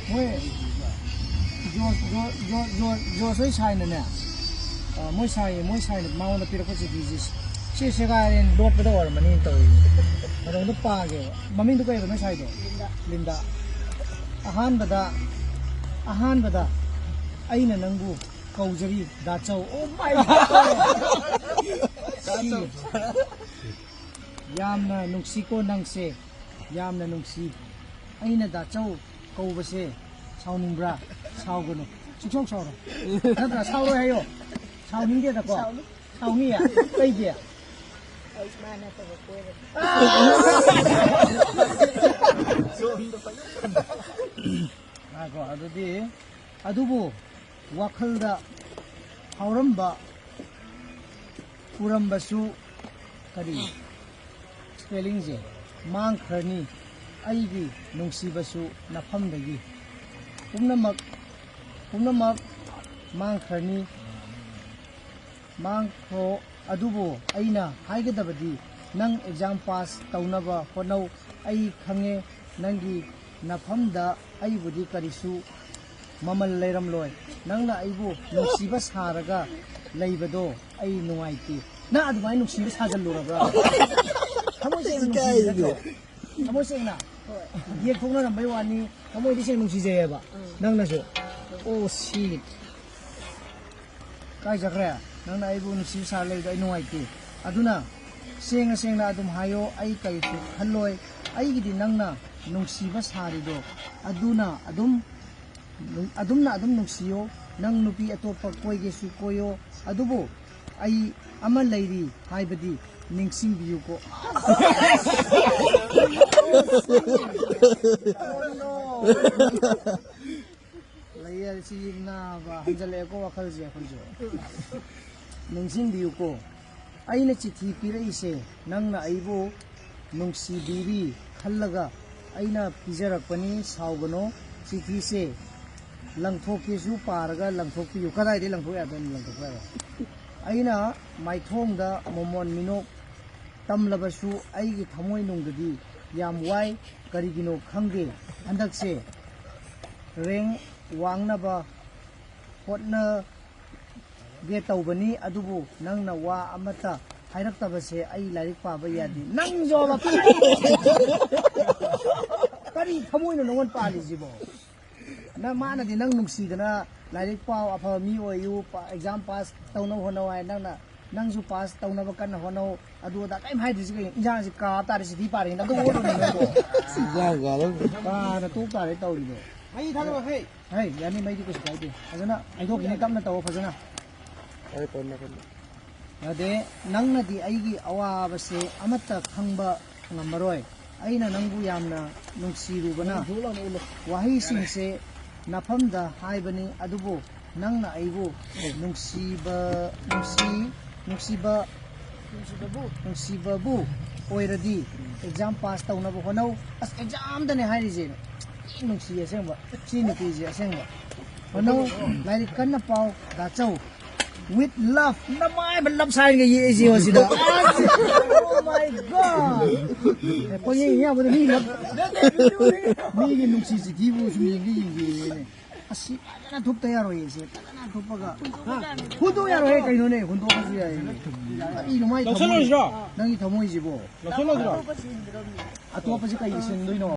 moi jo soi sai na ne moi sai na maung na pira ko si disease se ga ren dot pa or mani to adong to pa ge maming to kai ba sai do linda ahan bada aina nangbu kaujari da chau oh my god yamna nungsi ko nangse yamna nungsi aina da chau kaubase sauningbra saugano chuk sauro natra sauro hayo sauning de da ko sauni ya kai je ko adudi adubu wakhalda hauramba purambasu kari spelling je mang kharni aigi nungsibasu nafamdagi pumnamak mang kharni mang kho adubo aina haigadabadi nang exam pass taunaba honau ai khange nangi nafamda aibudi karisu mamal leiram loi nangna aibu nungsiba saraga leibado ai nungaiti na adumai nungsiba sajalurabra thamoi sengna ye thongna rambai wani thamoi di seng nungsi jeyaba nangna so oh shit kai jakra nangna aibu nungsi sa leido ai nungaiti aduna sengna adum hayo ai kai su khanloi ai gidi nangna nungsiba sarido aduna adum nungsiyo nang nupi atopa koige su koyo adubo ai ama leiri haibadi ningsing biyu ko layar si na ba hanjale ko wakal je khunjo ningsing biyu ko aina chithi pirai se nangna aibo nungsi biri khallaga aina pijarakpani saugano chithi se langthokki su paraga langthokki yu kadai de langthok ya don langthok ba aina maithongda momon minok tamlabasu aigi thamoi nungdadi yam wai karigino khangge andakse reng wangnaba hotna ge tawbani adubu nangna wa amata hairaktabase ai lairik paba yadi nang joba kari thamoi no nongon pali jibo na mana di nang nungsidana lairik pau afa mi oyu exam pass tawna hono ai nang su pass tawna ba kan hono adu da kai mai disi kai injang si ka ta ri di pare na do wodo no ko ya ga lo ba na tu pare tawri do ai thalo hey yani mai di ko sai di ajana ai do kini kam na taw phajana ai pon na ade nang na di ai gi awa ba se amata khangba ngamaroi aina nangbu yamna nungsiruba wahi singse nafamda haibani adubo nangna aibu nungsibabu oiradi exam pass taunaba honau as exam dane hairije nungsi asengba chi nupiji asengba honau lairi kanna pau da chau with love namai ba love sign ga ye ji osida oh my god ko ye ya bo ni love ni gi nungsi ji gi bu su ye gi ye asi ana thop ta yaro ye se ana thopaga hudo yaro he kai no ne hundo ka ji ya ye ai no mai nang i thamoi ji bo atopa ji kai sin doi no